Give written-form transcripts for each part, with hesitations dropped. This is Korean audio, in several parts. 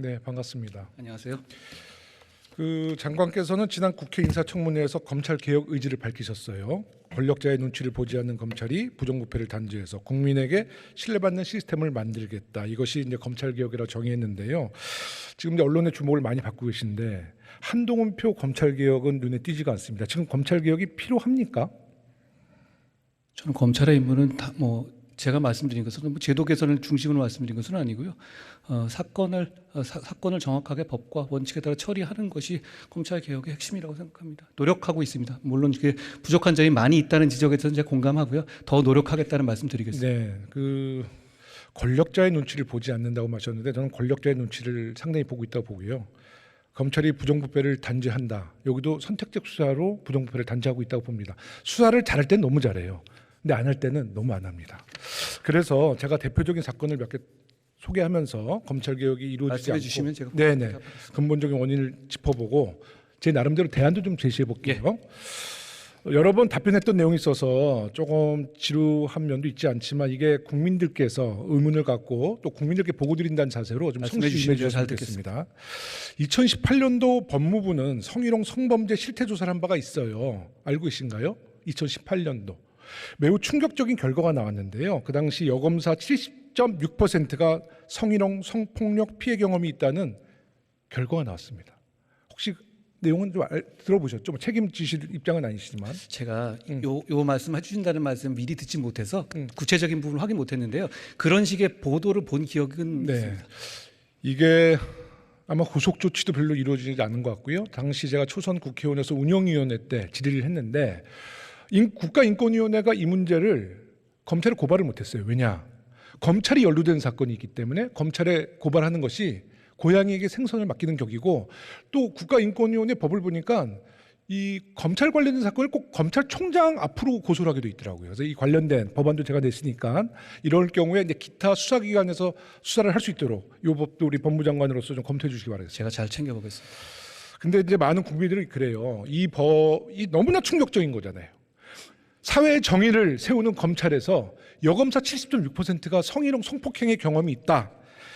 네, 반갑습니다. 안녕하세요. 장관께서는 지난 국회 인사청문회에서 검찰 개혁 의지를 밝히셨어요. 권력자의 눈치를 보지 않는 검찰이 부정부패를 단죄해서 국민에게 신뢰받는 시스템을 만들겠다. 이것이 이제 검찰 개혁이라고 정의했는데요. 지금 이제 언론의 주목을 많이 받고 계신데 한동훈표 검찰 개혁은 눈에 띄지가 않습니다. 지금 검찰 개혁이 필요합니까? 저는 검찰의 임무는 제가 말씀드린 것은 제도 개선을 중심으로 말씀드린 것은 아니고요. 사건을 정확하게 법과 원칙에 따라 처리하는 것이 검찰 개혁의 핵심이라고 생각합니다. 노력하고 있습니다. 물론 이게 부족한 점이 많이 있다는 지적에 대해서는 제가 공감하고요. 더 노력하겠다는 말씀드리겠습니다. 네, 권력자의 눈치를 보지 않는다고 하셨는데 저는 권력자의 눈치를 상당히 보고 있다고 보고요. 검찰이 부정부패를 단죄한다. 여기도 선택적 수사로 부정부패를 단죄하고 있다고 봅니다. 수사를 잘할 때는 너무 잘해요. 근데 안 할 때는 너무 안 합니다. 그래서 제가 대표적인 사건을 몇 개 소개하면서 검찰 개혁이 이루어지지 않고 주시면 제가 네네 근본적인 원인을 짚어보고 제 나름대로 대안도 좀 제시해 볼게요. 여러 번 답변했던 내용이 있어서 조금 지루한 면도 있지 않지만 이게 국민들께서 의문을 갖고 또 국민들께 보고 드린다는 자세로 좀 성실히 임해 주셨으면 좋겠습니다. 2018년도 법무부는 성희롱 성범죄 실태 조사를 한 바가 있어요. 알고 계신가요? 2018년도. 매우 충격적인 결과가 나왔는데요. 그 당시 여검사 70.6%가 성희롱 성폭력 피해 경험이 있다는 결과가 나왔습니다. 혹시 내용은 좀 들어보셨죠? 책임지실 입장은 아니시지만 제가 요 말씀 해주신다는 말씀 미리 듣지 못해서 구체적인 부분 확인 못했는데요. 그런 식의 보도를 본 기억은 있습니다. 이게 아마 후속 조치도 별로 이루어지지 않은 것 같고요. 당시 제가 초선 국회의원에서 운영위원회 때 질의를 했는데 국가인권위원회가 이 문제를 검찰에 고발을 못했어요. 왜냐? 검찰이 연루된 사건이 있기 때문에 검찰에 고발하는 것이 고양이에게 생선을 맡기는 격이고 또 국가인권위원회 법을 보니까 이 검찰 관련된 사건을 꼭 검찰총장 앞으로 고소를 하게 돼 있더라고요. 그래서 이 관련된 법안도 제가 냈으니까 이럴 경우에 이제 기타 수사기관에서 수사를 할 수 있도록 이 법도 우리 법무장관으로서 좀 검토해 주시기 바라겠습니다. 제가 잘 챙겨보겠습니다. 근데 이제 많은 국민들이 그래요. 이 법이 너무나 충격적인 거잖아요. 사회의 정의를 세우는 검찰에서 여검사 70.6%가 성희롱 성폭행의 경험이 있다.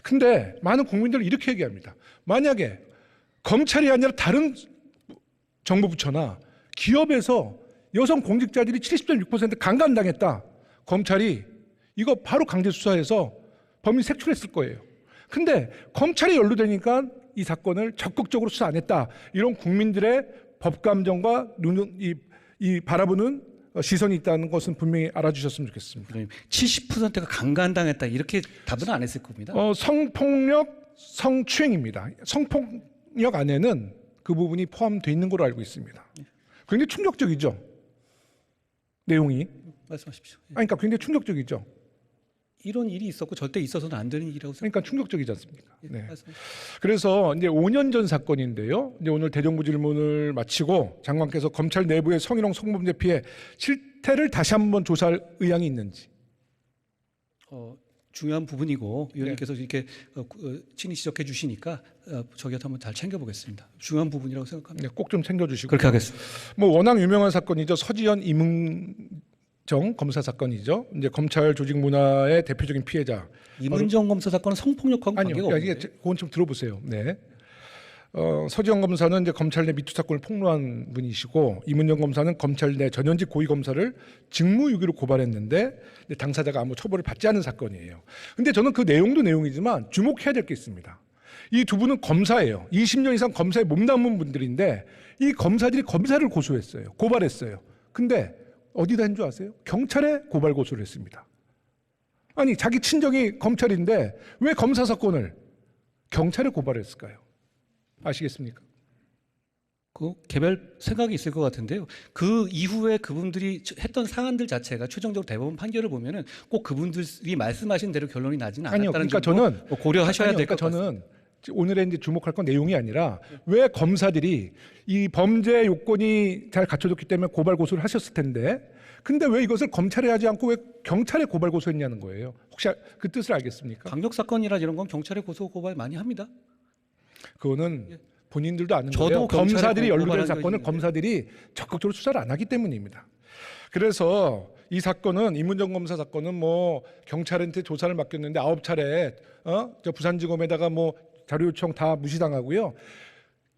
근데 많은 국민들은 이렇게 얘기합니다. 만약에 검찰이 아니라 다른 정부 부처나 기업에서 여성 공직자들이 70.6% 강간당했다. 검찰이 이거 바로 강제 수사해서 범인 색출했을 거예요. 근데 검찰이 연루되니까 이 사건을 적극적으로 수사 안 했다. 이런 국민들의 법감정과 이 바라보는 시선이 있다는 것은 분명히 알아주셨으면 좋겠습니다. 70%가 강간당했다 이렇게 답은 안 했을 겁니다. 성폭력, 성추행입니다. 성폭력 안에는 그 부분이 포함되어 있는 걸로 알고 있습니다. 굉장히 충격적이죠. 내용이. 말씀하십시오. 그러니까 굉장히 충격적이죠. 이런 일이 있었고 절대 있어서는 안 되는 일이라고 그러니까 충격적이지 않습니까? 네. 그래서 이제 5년 전 사건인데요. 이제 오늘 대정부 질문을 마치고 장관께서 검찰 내부의 성희롱 성범죄 피해 실태를 다시 한번 조사할 의향이 있는지. 중요한 부분이고 위원님께서 이렇게 친히 지적해 주시니까 저기한테 한번 잘 챙겨보겠습니다. 중요한 부분이라고 생각합니다. 네, 꼭 좀 챙겨주시고. 그렇게 하겠습니다. 뭐 워낙 유명한 사건이죠. 서지현 이문정 검사 사건이죠. 이제 검찰 조직 문화의 대표적인 피해자. 이문정 검사 사건은 성폭력하고 관계가 아니요. 이게 없는데. 그건 좀 들어보세요. 네. 서지현 검사는 이제 검찰 내 미투 사건을 폭로한 분이시고 이문정 검사는 검찰 내 전현직 고위 검사를 직무유기로 고발했는데 당사자가 아무 처벌을 받지 않은 사건이에요. 근데 저는 그 내용도 내용이지만 주목해야 될 게 있습니다. 이 두 분은 검사예요. 20년 이상 검사에 몸담은 분들인데 이 검사들이 검사를 고소했어요. 고발했어요. 근데 어디다 한 줄 아세요? 경찰에 고발 고소를 했습니다. 아니 자기 친정이 검찰인데 왜 검사 사건을 경찰에 고발했을까요? 아시겠습니까? 그 개별 생각이 있을 것 같은데요. 그 이후에 그분들이 했던 사안들 자체가 최종적으로 대법원 판결을 보면은 꼭 그분들이 말씀하신 대로 결론이 나지는 않았다는 그러니까 점도 저는 고려하셔야 될 것 같습니다. 저는 오늘의 이제 주목할 건 내용이 아니라 왜 검사들이 이 범죄 요건이 잘 갖춰졌기 때문에 고발 고소를 하셨을 텐데 근데 왜 이것을 검찰에 하지 않고 왜 경찰에 고발 고소했냐는 거예요. 혹시 그 뜻을 알겠습니까? 강력 사건이라 이런 건 경찰에 고소 고발 많이 합니다. 그거는 본인들도 아는 저도 거예요. 검사들이 연루된 고발한 사건을 적이 검사들이 적극적으로 수사를 안 하기 때문입니다. 그래서 이 사건은 이문정 검사 사건은 뭐 경찰한테 조사를 맡겼는데 9차례 저 부산지검에다가 뭐 자료 요청 다 무시당하고요.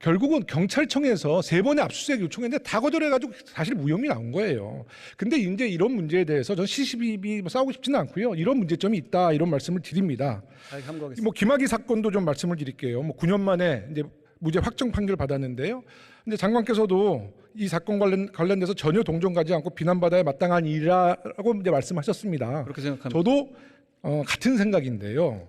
결국은 경찰청에서 3번의 압수수색 요청했는데 다 거절해가지고 사실 무혐의 나온 거예요. 근데 이제 이런 문제에 대해서 저는 시시비비 싸우고 싶지는 않고요. 이런 문제점이 있다 이런 말씀을 드립니다. 참고하겠습니다. 뭐 김학의 사건도 좀 말씀을 드릴게요. 뭐 9년 만에 이제 무죄 확정 판결 받았는데요. 근데 장관께서도 이 사건 관련돼서 전혀 동정가지 않고 비난받아야 마땅한 일이라고 이제 말씀하셨습니다. 그렇게 생각합니다. 저도 같은 생각인데요.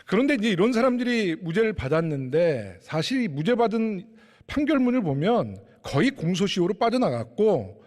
그런데 이제 이런 사람들이 무죄를 받았는데 사실 이 무죄 받은 판결문을 보면 거의 공소시효로 빠져나갔고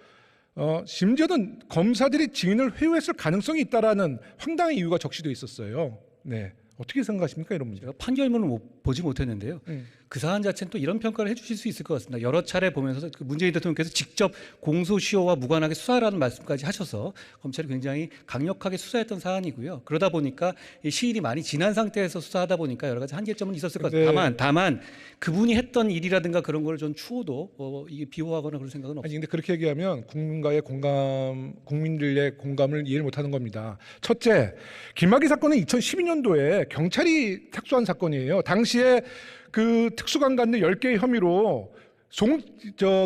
심지어는 검사들이 증인을 회유했을 가능성이 있다라는 황당한 이유가 적시되어 있었어요. 네. 어떻게 생각하십니까 이런 문제? 제가 판결문을 보지 못했는데요. 그 사안 자체는 또 이런 평가를 해주실 수 있을 것 같습니다. 여러 차례 보면서 그 문재인 대통령께서 직접 공소시효와 무관하게 수사라는 말씀까지 하셔서 검찰이 굉장히 강력하게 수사했던 사안이고요. 그러다 보니까 이 시일이 많이 지난 상태에서 수사하다 보니까 여러 가지 한계점은 있었을 것 같습니다. 다만 그분이 했던 일이라든가 그런 걸 좀 추호도 이게 비호하거나 그런 생각은 없습니다. 아니 근데 그렇게 얘기하면 국민과의 공감, 국민들의 공감을 이해를 못하는 겁니다. 첫째, 김학의 사건은 2012년도에 경찰이 특수한 사건이에요. 당시에 그 특수강간의 10개의 혐의로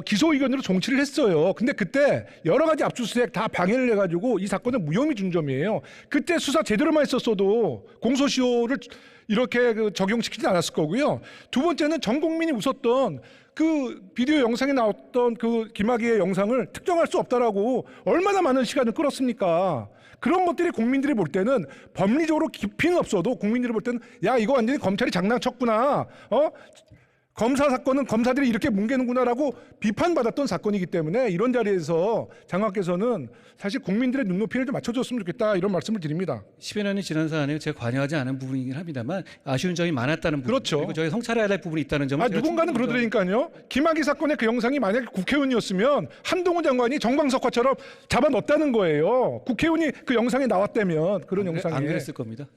기소 의견으로 송치를 했어요. 근데 그때 여러 가지 압수수색 다 방해를 해가지고 이 사건은 무혐의 준점이에요. 그때 수사 제대로만 했었어도 공소시효를 이렇게 적용시키지 않았을 거고요. 두 번째는 전 국민이 웃었던 그 비디오 영상에 나왔던 그 김학의의 영상을 특정할 수 없다라고 얼마나 많은 시간을 끌었습니까? 그런 것들이 국민들이 볼 때는 법리적으로 깊이는 없어도 국민들이 볼 때는 야 이거 완전히 검찰이 장난쳤구나. 검사 사건은 검사들이 이렇게 뭉개는구나라고 비판받았던 사건이기 때문에 이런 자리에서 장관께서는 사실 국민들의 눈높이를 좀 맞춰줬으면 좋겠다 이런 말씀을 드립니다. 10여 년이 지난 사안에 제가 관여하지 않은 부분이긴 합니다만 아쉬운 점이 많았다는 부분, 그렇죠. 그리고 저희 성찰해야 될 부분이 있다는 점을 제가 누군가는 그러더라니까요. 김학의 사건의 그 영상이 만약에 국회의원이었으면 한동훈 장관이 정광석화처럼 잡아 넣었다는 거예요. 국회의원이 그 영상에 나왔다면 그런 영상에. 안 그랬을 겁니다.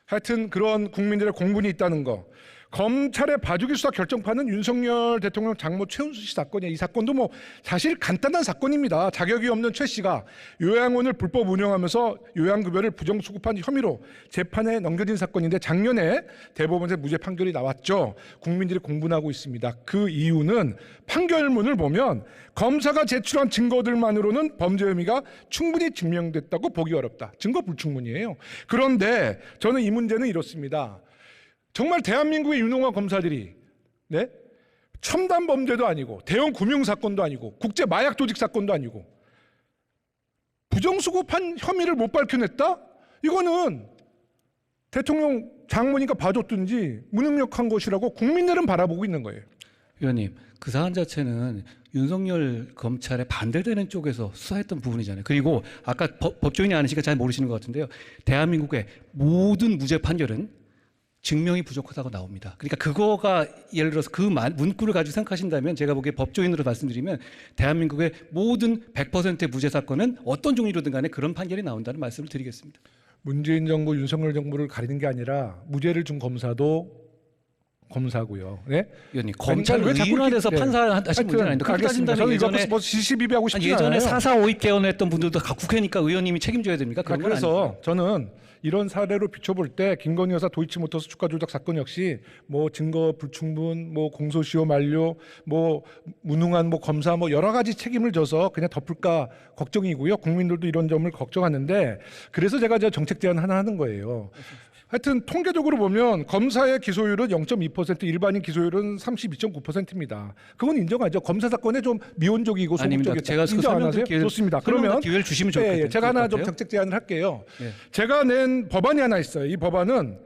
하여튼 그런 국민들의 공분이 있다는 거. 검찰의 봐주기 수사 결정판은 윤석열 대통령 장모 최은수 씨 사건이에요. 이 사건도 뭐 사실 간단한 사건입니다. 자격이 없는 최 씨가 요양원을 불법 운영하면서 요양급여를 부정수급한 혐의로 재판에 넘겨진 사건인데 작년에 대법원에서 무죄 판결이 나왔죠. 국민들이 공분하고 있습니다. 그 이유는 판결문을 보면 검사가 제출한 증거들만으로는 범죄 혐의가 충분히 증명됐다고 보기 어렵다. 증거 불충분이에요. 그런데 저는 이 문제는 이렇습니다. 정말 대한민국의 유능한 검사들이 첨단 범죄도 아니고 대형 금융 사건도 아니고 국제 마약 조직 사건도 아니고 부정수급한 혐의를 못 밝혀냈다? 이거는 대통령 장모니까 봐줬든지 무능력한 것이라고 국민들은 바라보고 있는 거예요. 위원님, 그 사안 자체는 윤석열 검찰에 반대되는 쪽에서 수사했던 부분이잖아요. 그리고 아까 법조인이 아니시니까 잘 모르시는 것 같은데요. 대한민국의 모든 무죄 판결은 증명이 부족하다고 나옵니다. 그러니까 그거가 예를 들어서 그 문구를 가지고 생각하신다면 제가 보기에 법조인으로 말씀드리면 대한민국의 모든 100%의 무죄 사건은 어떤 종류로든 간에 그런 판결이 나온다는 말씀을 드리겠습니다. 문재인 정부, 윤석열 정부를 가리는 게 아니라 무죄를 준 검사도 검사고요. 네? 위원님, 검찰 의원에서 판사하신 분은 아닌데 그렇게 따진다면 예전에 뭐 시시비비하고 싶지 않아요. 예전에 4.4 5.2 개헌했던 분들도 다 국회니까 의원님이 책임져야 됩니까? 그런 건 그래서 아니고요. 저는 이런 사례로 비춰볼 때 김건희 여사 도이치모터스 주가 조작 사건 역시 뭐 증거 불충분, 뭐 공소시효 만료, 뭐 무능한 뭐 검사 뭐 여러 가지 책임을 져서 그냥 덮을까 걱정이고요. 국민들도 이런 점을 걱정하는데 그래서 제가 정책 제안 하나 하는 거예요. 하여튼 통계적으로 보면 검사의 기소율은 0.2%, 일반인 기소율은 32.9%입니다. 그건 인정하죠. 검사 사건에 좀 미온적이고 소극적이다. 제가 인정 안 하세요? 좋습니다. 그러면 기회를 주시면 좋겠어요. 제가 하나 좀 정책 제안을 할게요. 예. 제가 낸 법안이 하나 있어요. 이 법안은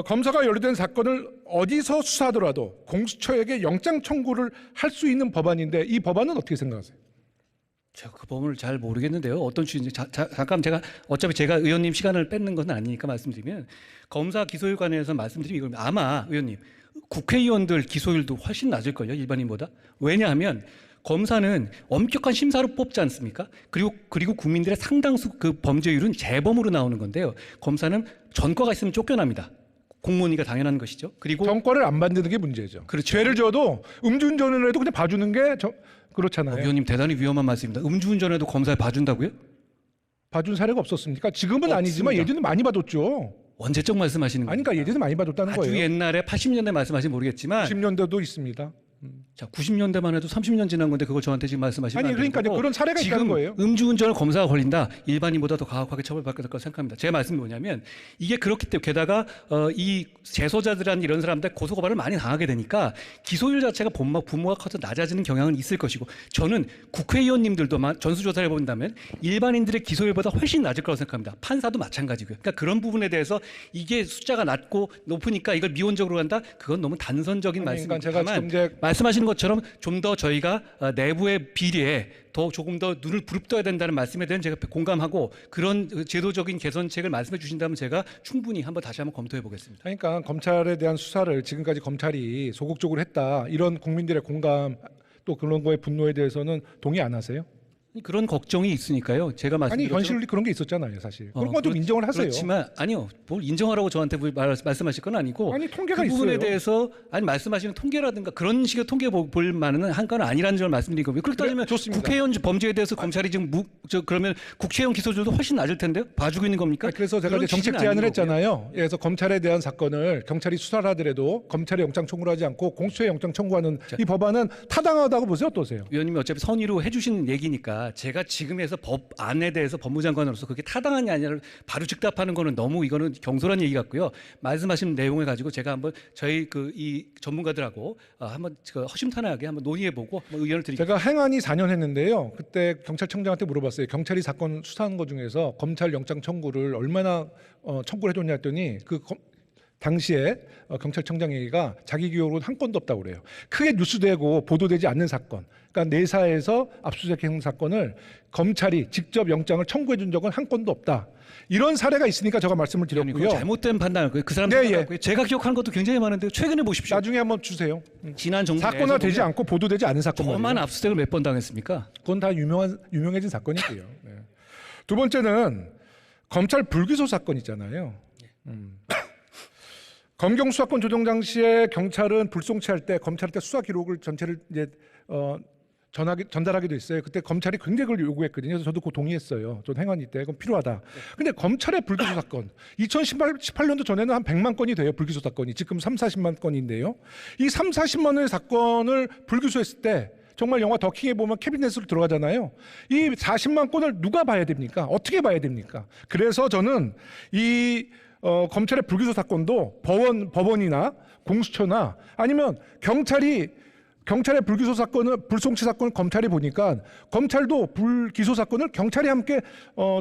검사가 연루된 사건을 어디서 수사하더라도 공수처에게 영장 청구를 할 수 있는 법안인데 이 법안은 어떻게 생각하세요? 제가 그 법을 잘 모르겠는데요. 어떤 취지인지 잠깐 제가 어차피 제가 의원님 시간을 뺏는 건 아니니까 말씀드리면 검사 기소율 관해서 말씀드리면 이건 아마 의원님 국회의원들 기소율도 훨씬 낮을걸요. 일반인보다. 왜냐하면 검사는 엄격한 심사로 뽑지 않습니까? 그리고 국민들의 상당수 그 범죄율은 재범으로 나오는 건데요. 검사는 전과가 있으면 쫓겨납니다. 공무원이니까 당연한 것이죠. 그리고 전과를 안 받는 게 문제죠. 그렇죠. 죄를 져도 음주운전을 해도 그냥 봐주는 게 그렇잖아요. 위원님 대단히 위험한 말씀입니다. 음주운전에도 검사에 봐준다고요? 봐준 사례가 없었습니까? 지금은 없습니다. 아니지만 예전에 많이 봐줬죠. 언제적 말씀하시는 아니 거예요? 그러니까 예전에 많이 받았다는 아주 거예요. 옛날에 80년대 말씀하시면 모르겠지만 90년대도 있습니다. 자, 90년대만 해도 30년 지난 건데 그걸 저한테 지금 말씀하시면 아니 안 되는 그러니까 거고, 그런 사례가 있다는 지금 거예요. 음주운전을 검사가 걸린다. 일반인보다 더 가혹하게 처벌받게 될 거라 생각합니다. 제 말씀이 뭐냐면 이게 그렇기 때문에 게다가 이 재소자들한 이런 사람들 고소고발을 많이 당하게 되니까 기소율 자체가 부모가 커서 낮아지는 경향은 있을 것이고, 저는 국회의원님들도 전수조사를 해본다면 일반인들의 기소율보다 훨씬 낮을 거라고 생각합니다. 판사도 마찬가지고요. 그러니까 그런 부분에 대해서 이게 숫자가 낮고 높으니까 이걸 미온적으로 간다. 그건 너무 단선적인 아니, 말씀입니다. 그러니까 제가 다만 지금 이제 말씀하시는 것처럼 좀 더 저희가 내부의 비리에 더 조금 더 눈을 부릅떠야 된다는 말씀에 대한 제가 공감하고, 그런 제도적인 개선책을 말씀해 주신다면 제가 충분히 다시 한번 검토해 보겠습니다. 그러니까 검찰에 대한 수사를 지금까지 검찰이 소극적으로 했다 이런 국민들의 공감 또 그런 거에 분노에 대해서는 동의 안 하세요? 그런 걱정이 있으니까요. 제가 아니 말씀드린 현실이 그런 게 있었잖아요, 사실. 그런 건 좀 인정을 하세요. 그렇지만 아니요, 뭘 인정하라고 저한테 말씀하실 건 아니고, 아니 통계가 그 부분에 있어요. 대해서 말씀하시는 통계라든가 그런 식의 통계 볼 만한 건 아니라는 점을 말씀드린 거고요. 그렇게 따지면 좋습니다. 국회의원 범죄에 대해서 검찰이 지금 그러면 국회의원 기소율도 훨씬 낮을 텐데요. 봐주고 있는 겁니까? 그래서 제가 그런 이제 정책 취지는 제안을 아닌 거고요. 했잖아요. 그래서 검찰에 대한 사건을 경찰이 수사를 하더라도 검찰이 영장 청구를 하지 않고 공수처에 영장 청구하는 이 법안은 타당하다고 보세요, 어떠세요? 위원님이 어차피 선의로 해주신 얘기니까 제가 지금에서 법 안에 대해서 법무장관으로서 그게 타당하냐 아니냐를 바로 즉답하는 거는 너무 이거는 경솔한 얘기 같고요. 말씀하신 내용을 가지고 제가 한번 저희 이 전문가들하고 한번 허심탄회하게 한번 논의해보고 의견을 드리겠습니다. 제가 행안위 4년 했는데요. 그때 경찰청장한테 물어봤어요. 경찰이 사건 수사한 것 중에서 검찰 영장 청구를 얼마나 청구를 해줬냐 했더니 당시에 경찰청장 얘기가 자기 기억으로는 한 건도 없다고 그래요. 크게 뉴스되고 보도되지 않는 사건. 그러니까 내사에서 압수수색 사건을 검찰이 직접 영장을 청구해 준 적은 한 건도 없다. 이런 사례가 있으니까 제가 말씀을 드렸고요. 잘못된 판단을 그 사람 네, 생각하고요. 제가 기억하는 것도 굉장히 많은데 최근에 보십시오. 나중에 한번 주세요. 지난 정부 사건화 되지 않고 보도되지 않은 사건 저만 말이에요. 압수수색을 몇 번 당했습니까? 그건 다 유명해진 사건이고요. 네. 두 번째는 검찰 불기소 사건 있잖아요. 검경 수사권 조정 당시에 경찰은 불송치할 때 검찰한테 수사 기록을 전체를 이제 전달하기도 했어요. 그때 검찰이 굉장히 그걸 요구했거든요. 그래서 저도 그거 동의했어요. 전 행안위 때 그건 필요하다. 근데 검찰의 불기소 사건 2018년도 전에는 한 100만 건이 돼요. 불기소 사건이 지금 3, 40만 건인데요. 이 3, 40만 원의 사건을 불기소했을 때 정말 영화 더킹에 보면 캐비넷으로 들어가잖아요. 이 40만 건을 누가 봐야 됩니까? 어떻게 봐야 됩니까? 그래서 저는 이 검찰의 불기소 사건도 법원이나 공수처나 아니면 경찰의 불기소 사건을 불송치 사건을 검찰이 보니까 검찰도 불기소 사건을 경찰이 함께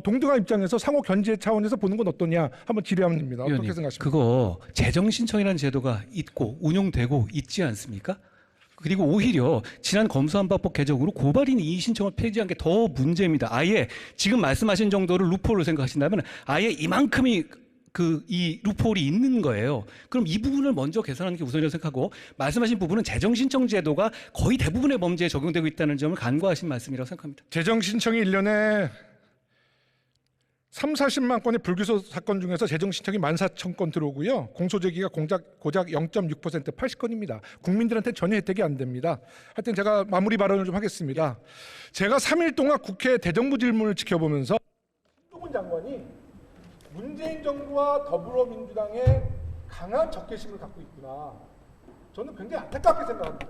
동등한 입장에서 상호 견제 차원에서 보는 건 어떠냐 한번 질의하면 됩니다. 어떻게 위원님, 생각하십니까? 그거 재정 신청이라는 제도가 있고 운용되고 있지 않습니까? 그리고 오히려 지난 검수완박법 개정으로 고발인 이의 신청을 폐지한 게 더 문제입니다. 아예 지금 말씀하신 정도를 루폴로 생각하신다면 아예 이만큼이 이 루폴이 있는 거예요. 그럼 이 부분을 먼저 개선하는 게 우선이라고 생각하고, 말씀하신 부분은 재정 신청 제도가 거의 대부분의 범죄에 적용되고 있다는 점을 간과하신 말씀이라고 생각합니다. 재정 신청이 1년에 3, 40만 건의 불기소 사건 중에서 재정 신청이 14,000건 들어오고요. 공소 제기가 고작 0.6% 80건입니다. 국민들한테 전혀 혜택이 안 됩니다. 하여튼 제가 마무리 발언을 좀 하겠습니다. 제가 3일 동안 국회 대정부 질문을 지켜보면서 한동훈 장관이 문재인 정부와 더불어민주당의 강한 적개심을 갖고 있구나. 저는 굉장히 안타깝게 생각합니다.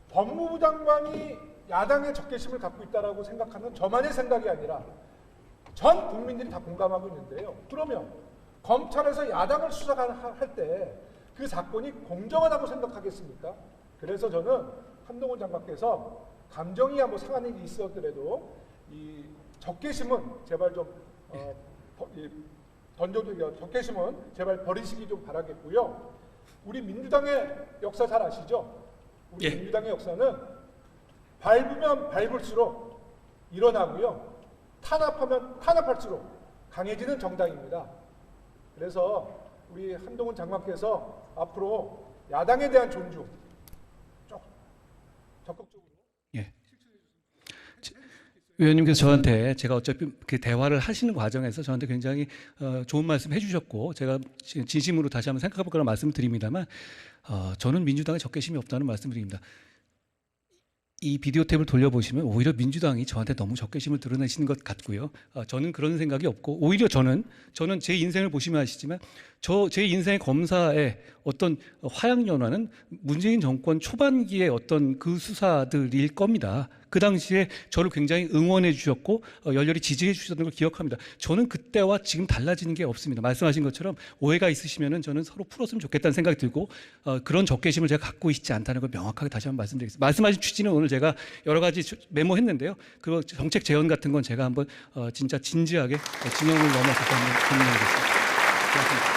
법무부 장관이 야당의 적개심을 갖고 있다고 생각하는 저만의 생각이 아니라 전 국민들이 다 공감하고 있는데요. 그러면 검찰에서 야당을 수사할 때 그 사건이 공정하다고 생각하겠습니까? 그래서 저는 한동훈 장관께서 감정이 상한 일이 있었더라도 이 적개심은 제발 좀 적개심은 제발 버리시기 좀 바라겠고요. 우리 민주당의 역사 잘 아시죠? 우리 민주당의 역사는 밟으면 밟을수록 일어나고요. 탄압하면 탄압할수록 강해지는 정당입니다. 그래서 우리 한동훈 장관께서 앞으로 야당에 대한 존중 적극적으로 의원님께서 저한테 제가 어차피 그 대화를 하시는 과정에서 저한테 굉장히 좋은 말씀 해주셨고, 제가 진심으로 다시 한번 생각해 볼 거라 말씀드립니다만, 저는 민주당에 적개심이 없다는 말씀드립니다. 이 비디오 탭을 돌려보시면 오히려 민주당이 저한테 너무 적개심을 드러내시는 것 같고요. 저는 그런 생각이 없고 오히려 저는 제 인생을 보시면 아시지만 제 인생의 검사의 어떤 화양연화는 문재인 정권 초반기의 어떤 그 수사들일 겁니다. 그 당시에 저를 굉장히 응원해 주셨고 열렬히 지지해 주셨던 걸 기억합니다. 저는 그때와 지금 달라지는 게 없습니다. 말씀하신 것처럼 오해가 있으시면은 저는 서로 풀었으면 좋겠다는 생각이 들고 그런 적개심을 제가 갖고 있지 않다는 걸 명확하게 다시 한번 말씀드리겠습니다. 말씀하신 취지는 오늘 제가 여러 가지 메모했는데요. 그 정책 재원 같은 건 제가 한번 진짜 진지하게 진영을 넘어서서 한번 고민해 보겠습니다. 고맙습니다.